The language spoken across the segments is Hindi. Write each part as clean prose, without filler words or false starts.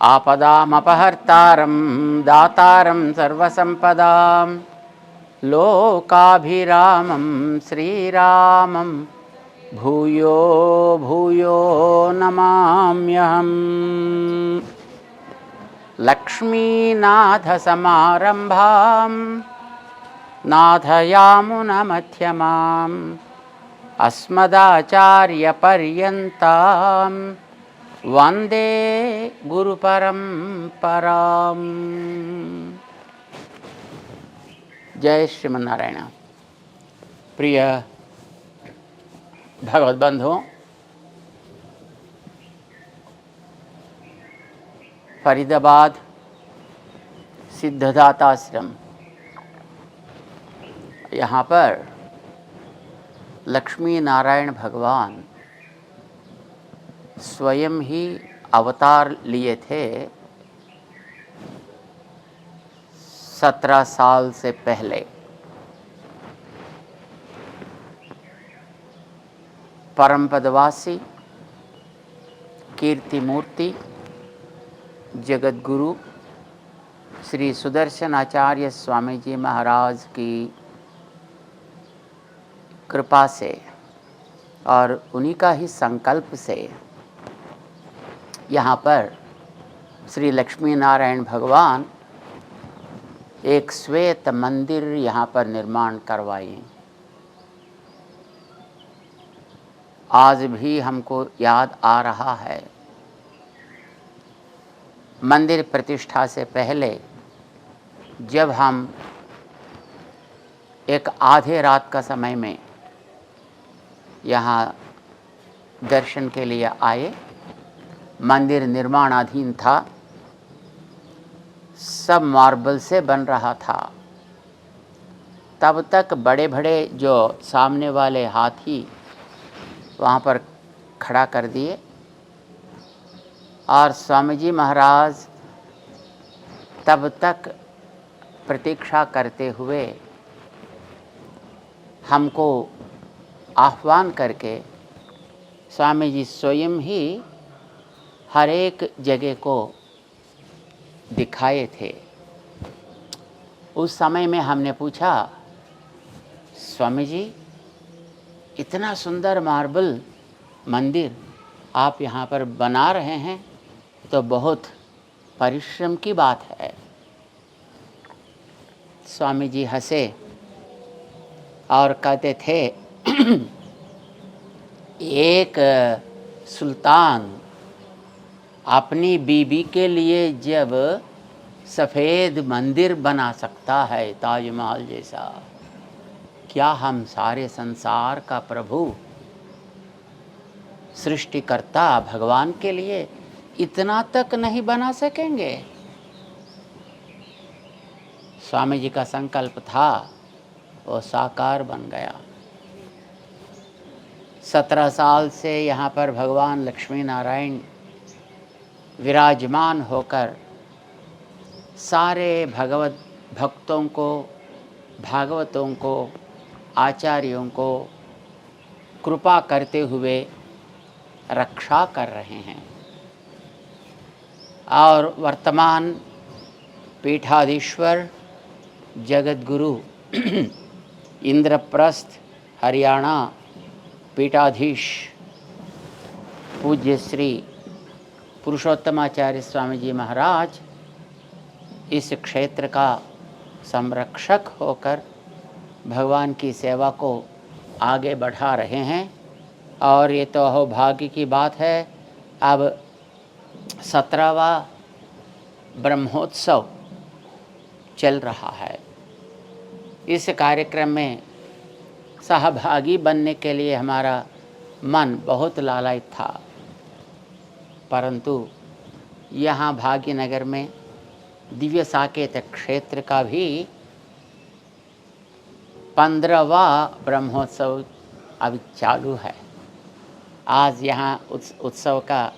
आपदामपहर्तारं दातारं सर्वसंपदां लोकाभिरामं श्रीरामं भूयो भूयो नमाम्यहम्। लक्ष्मीनाथसमारम्भां नाथयामुनमध्यमाम् अस्मदाचार्यपर्यन्तां वन्दे गुरुपरम्पराम्। जय श्रीमन्नारायण। प्रिय भगवत बंधुओं, फरीदाबाद सिद्धदाता आश्रम, यहाँ पर लक्ष्मी नारायण भगवान स्वयं ही अवतार लिए थे 17 साल से पहले। परमपदवासी, कीर्ति मूर्ति, जगत गुरु श्री सुदर्शन आचार्य स्वामी जी महाराज की कृपा से और उन्हीं का ही संकल्प से यहाँ पर श्री लक्ष्मी नारायण भगवान एक श्वेत मंदिर यहाँ पर निर्माण करवाए। आज भी हमको याद आ रहा है, मंदिर प्रतिष्ठा से पहले जब हम एक आधे रात का समय में यहाँ दर्शन के लिए आए। मंदिर निर्माणाधीन था, सब मार्बल से बन रहा था। तब तक बड़े बड़े जो सामने वाले हाथी वहाँ पर खड़ा कर दिए और स्वामी जी महाराज तब तक प्रतीक्षा करते हुए हमको आह्वान करके स्वामी जी स्वयं ही हर एक जगह को दिखाए थे। उस समय में हमने पूछा, स्वामी जी इतना सुंदर मार्बल मंदिर आप यहाँ पर बना रहे हैं तो बहुत परिश्रम की बात है। स्वामी जी हंसे और कहते थे, एक सुल्तान अपनी बीबी के लिए जब सफ़ेद मंदिर बना सकता है ताजमहल जैसा, क्या हम सारे संसार का प्रभु सृष्टिकर्ता भगवान के लिए इतना तक नहीं बना सकेंगे? स्वामी जी का संकल्प था, वो साकार बन गया। 17 साल से यहाँ पर भगवान लक्ष्मी नारायण विराजमान होकर सारे भगवत भक्तों को, भागवतों को, आचार्यों को कृपा करते हुए रक्षा कर रहे हैं। और वर्तमान पीठाधीश्वर जगत गुरु इंद्रप्रस्थ हरियाणा पीठाधीश पूज्य श्री पुरुषोत्तमाचार्य स्वामी जी महाराज इस क्षेत्र का संरक्षक होकर भगवान की सेवा को आगे बढ़ा रहे हैं। और ये तो अहोभाग्य की बात है, अब 17वां ब्रह्मोत्सव चल रहा है। इस कार्यक्रम में सहभागी बनने के लिए हमारा मन बहुत लालायित था, परंतु यहाँ भाग्यनगर में दिव्य साकेत क्षेत्र का भी 15वां ब्रह्मोत्सव अभी चालू है। आज यहाँ उत्सव का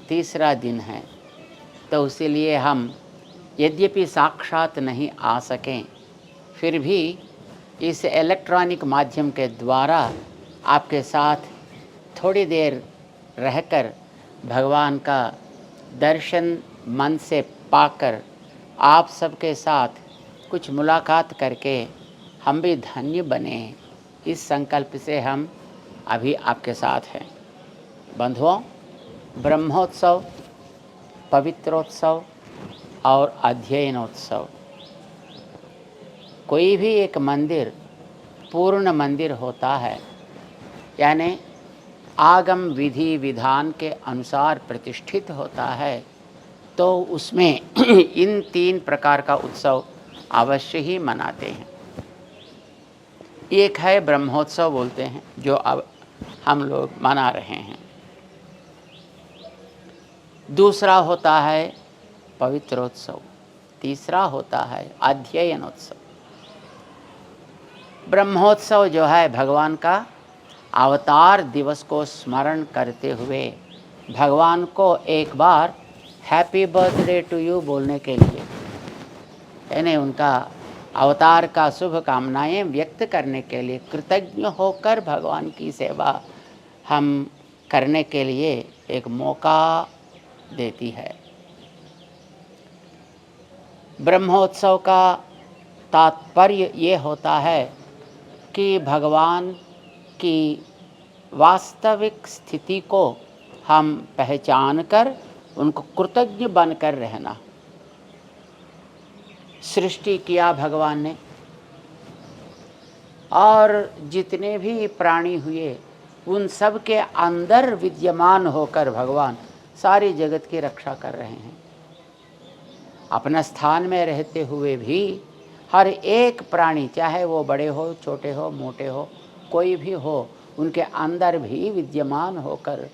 3रा दिन है, तो इसीलिए हम यद्यपि साक्षात नहीं आ सकें, फिर भी इस इलेक्ट्रॉनिक माध्यम के द्वारा आपके साथ थोड़ी देर रहकर भगवान का दर्शन मन से पाकर आप सबके साथ कुछ मुलाकात करके हम भी धन्य बने, इस संकल्प से हम अभी आपके साथ हैं। बंधुओं, ब्रह्मोत्सव, पवित्रोत्सव और अध्ययनोत्सव, कोई भी एक मंदिर पूर्ण मंदिर होता है, यानी आगम विधि विधान के अनुसार प्रतिष्ठित होता है, तो उसमें इन 3 प्रकार का उत्सव अवश्य ही मनाते हैं। एक है ब्रह्मोत्सव बोलते हैं, जो अब हम लोग मना रहे हैं। दूसरा होता है पवित्रोत्सव, तीसरा होता है अध्ययनोत्सव। ब्रह्मोत्सव जो है भगवान का अवतार दिवस को स्मरण करते हुए भगवान को एक बार हैप्पी बर्थडे टू यू बोलने के लिए, यानी उनका अवतार का शुभकामनाएं व्यक्त करने के लिए, कृतज्ञ होकर भगवान की सेवा हम करने के लिए एक मौका देती है। ब्रह्मोत्सव का तात्पर्य ये होता है कि भगवान की वास्तविक स्थिति को हम पहचान कर उनको कृतज्ञ बनकर रहना। सृष्टि किया भगवान ने, और जितने भी प्राणी हुए उन सब के अंदर विद्यमान होकर भगवान सारी जगत की रक्षा कर रहे हैं। अपना स्थान में रहते हुए भी हर एक प्राणी, चाहे वो बड़े हो, छोटे हो, मोटे हो, कोई भी हो, उनके अंदर भी विद्यमान होकर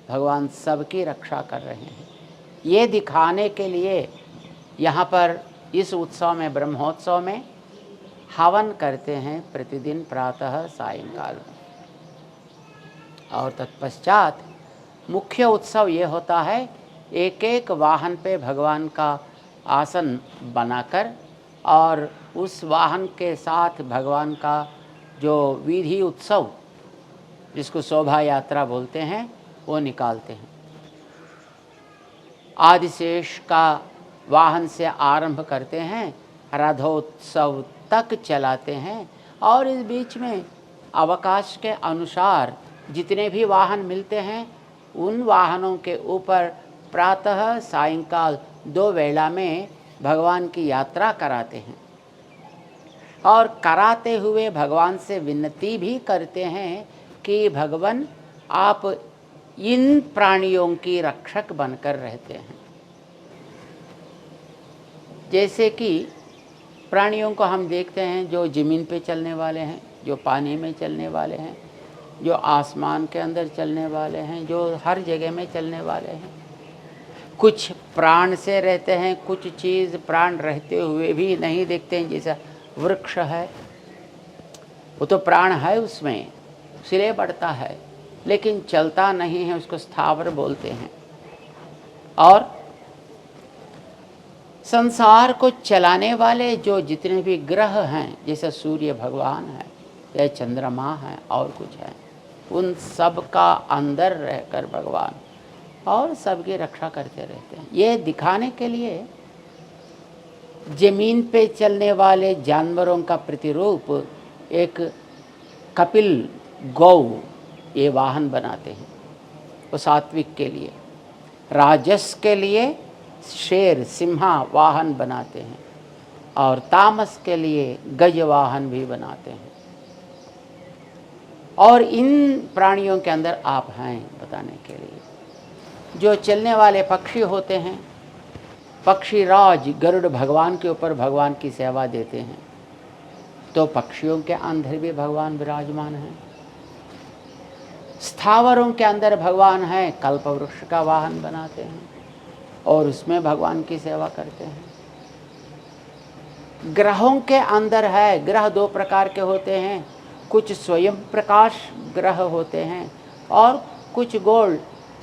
भगवान सबकी रक्षा कर रहे हैं। ये दिखाने के लिए यहाँ पर इस उत्सव में, ब्रह्मोत्सव में हवन करते हैं प्रतिदिन प्रातः सायंकाल में। और तत्पश्चात मुख्य उत्सव ये होता है, एक एक वाहन पे भगवान का आसन बनाकर और उस वाहन के साथ भगवान का जो विधि उत्सव, जिसको शोभा यात्रा बोलते हैं, वो निकालते हैं। आदिशेष का वाहन से आरंभ करते हैं, रथोत्सव तक चलाते हैं, और इस बीच में अवकाश के अनुसार जितने भी वाहन मिलते हैं उन वाहनों के ऊपर प्रातः सायंकाल 2 वेला में भगवान की यात्रा कराते हैं। और कराते हुए भगवान से विनती भी करते हैं कि भगवान आप इन प्राणियों की रक्षक बनकर रहते हैं। जैसे कि प्राणियों को हम देखते हैं जो ज़मीन पे चलने वाले हैं, जो पानी में चलने वाले हैं, जो आसमान के अंदर चलने वाले हैं, जो हर जगह में चलने वाले हैं। कुछ प्राण से रहते हैं, कुछ चीज़ प्राण रहते हुए भी नहीं देखते हैं। जैसा वृक्ष है, वो तो प्राण है उसमें, सिरे बढ़ता है, लेकिन चलता नहीं है, उसको स्थावर बोलते हैं। और संसार को चलाने वाले जो जितने भी ग्रह हैं, जैसे सूर्य भगवान है या चंद्रमा है और कुछ है, उन सब का अंदर रहकर भगवान और सबकी रक्षा करते रहते हैं। ये दिखाने के लिए जमीन पे चलने वाले जानवरों का प्रतिरूप एक कपिल गौ ये वाहन बनाते हैं, वो सात्विक के लिए। राजस के लिए शेर सिंहा वाहन बनाते हैं, और तामस के लिए गज वाहन भी बनाते हैं। और इन प्राणियों के अंदर आप हैं बताने के लिए। जो चलने वाले पक्षी होते हैं, पक्षी राज गरुड़ भगवान के ऊपर भगवान की सेवा देते हैं, तो पक्षियों के अंदर भी भगवान विराजमान हैं। स्थावरों के अंदर भगवान है, कल्प वृक्ष का वाहन बनाते हैं और उसमें भगवान की सेवा करते हैं। ग्रहों के अंदर है, ग्रह 2 प्रकार के होते हैं, कुछ स्वयं प्रकाश ग्रह होते हैं और कुछ गोल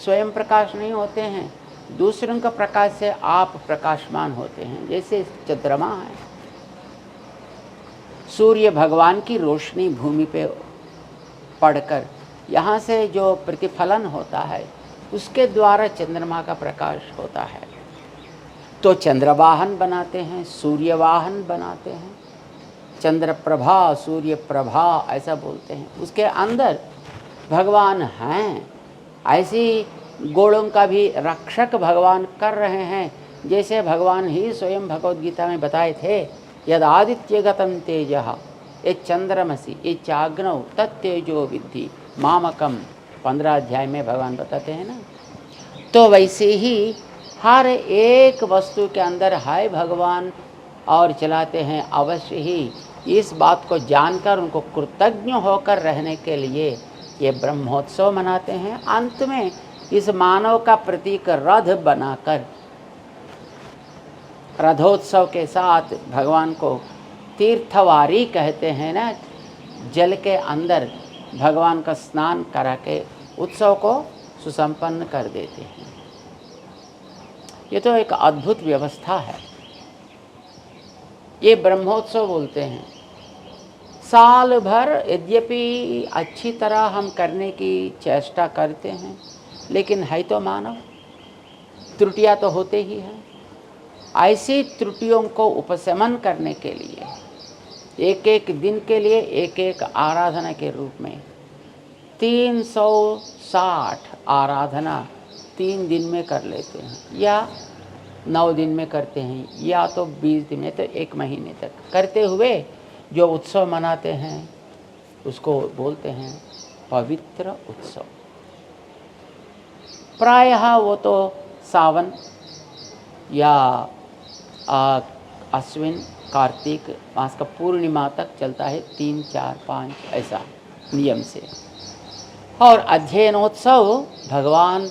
स्वयं प्रकाश नहीं होते हैं, दूसरों का प्रकाश से आप प्रकाशमान होते हैं। जैसे चंद्रमा है, सूर्य भगवान की रोशनी भूमि पे पड़कर यहाँ से जो प्रतिफलन होता है उसके द्वारा चंद्रमा का प्रकाश होता है। तो चंद्रवाहन बनाते हैं, सूर्यवाहन बनाते हैं, चंद्र प्रभा, सूर्य प्रभा ऐसा बोलते हैं। उसके अंदर भगवान हैं। ऐसी गोड़ों का भी रक्षक भगवान कर रहे हैं, जैसे भगवान ही स्वयं भगवद गीता में बताए थे, यद आदित्य गतम तेजः ये चंद्रमसी ये चाग्नौ तत्तेजो विद्धि मामकम 15 अध्याय में भगवान बताते हैं ना। तो वैसे ही हर एक वस्तु के अंदर है भगवान और चलाते हैं। अवश्य ही इस बात को जानकर उनको कृतज्ञ होकर रहने के लिए ये ब्रह्मोत्सव मनाते हैं। अंत में इस मानव का प्रतीक रथ बनाकर रथोत्सव के साथ भगवान को तीर्थवारी कहते हैं ना, जल के अंदर भगवान का स्नान करा के उत्सव को सुसंपन्न कर देते हैं। ये तो एक अद्भुत व्यवस्था है। ये ब्रह्मोत्सव बोलते हैं। साल भर यद्यपि अच्छी तरह हम करने की चेष्टा करते हैं, लेकिन है तो मानव, त्रुटियां तो होते ही हैं। ऐसी त्रुटियों को उपशमन करने के लिए एक एक दिन के लिए एक एक आराधना के रूप में 360 आराधना 3 दिन में कर लेते हैं, या 9 दिन में करते हैं, या तो 20 दिन में, तो 1 महीने तक करते हुए जो उत्सव मनाते हैं उसको बोलते हैं पवित्र उत्सव। प्रायः वो तो सावन या अश्विन कार्तिक मास का पूर्णिमा तक चलता है, 3, 4, 5 ऐसा नियम से। और अध्ययनोत्सव भगवान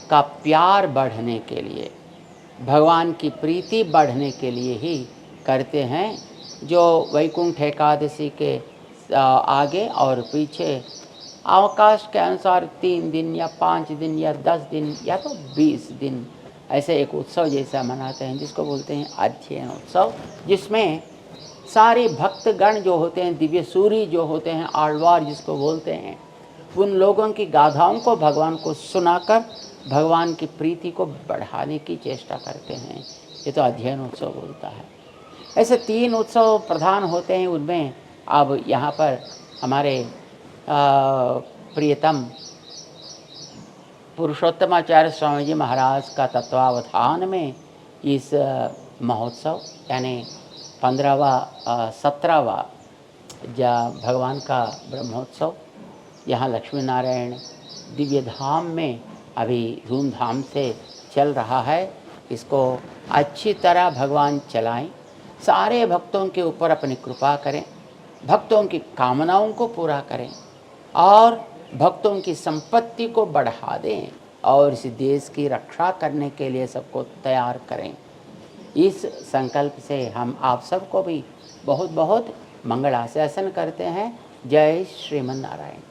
का प्यार बढ़ने के लिए, भगवान की प्रीति बढ़ने के लिए ही करते हैं। जो वैकुंठ एकादशी के आगे और पीछे अवकाश के अनुसार 3 दिन या 5 दिन या 10 दिन या तो 20 दिन ऐसे एक उत्सव जैसा मनाते हैं, जिसको बोलते हैं अध्ययन उत्सव, जिसमें सारे भक्तगण जो होते हैं, दिव्य सूरी जो होते हैं, आழ்वार जिसको बोलते हैं, उन लोगों की गाथाओं को भगवान को सुनाकर भगवान की प्रीति को बढ़ाने की चेष्टा करते हैं। ये तो अध्ययन उत्सव बोलता है। ऐसे 3 उत्सव प्रधान होते हैं। उनमें अब यहाँ पर हमारे प्रियतम पुरुषोत्तमाचार्य स्वामी जी महाराज का तत्वावधान में इस महोत्सव यानी 15वां 17वां भगवान का ब्रह्मोत्सव यहाँ लक्ष्मी नारायण दिव्य धाम में अभी धूमधाम से चल रहा है। इसको अच्छी तरह भगवान चलाएं, सारे भक्तों के ऊपर अपनी कृपा करें, भक्तों की कामनाओं को पूरा करें और भक्तों की संपत्ति को बढ़ा दें और इस देश की रक्षा करने के लिए सबको तैयार करें। इस संकल्प से हम आप सबको भी बहुत बहुत मंगलाशासन करते हैं। जय श्रीमन नारायण।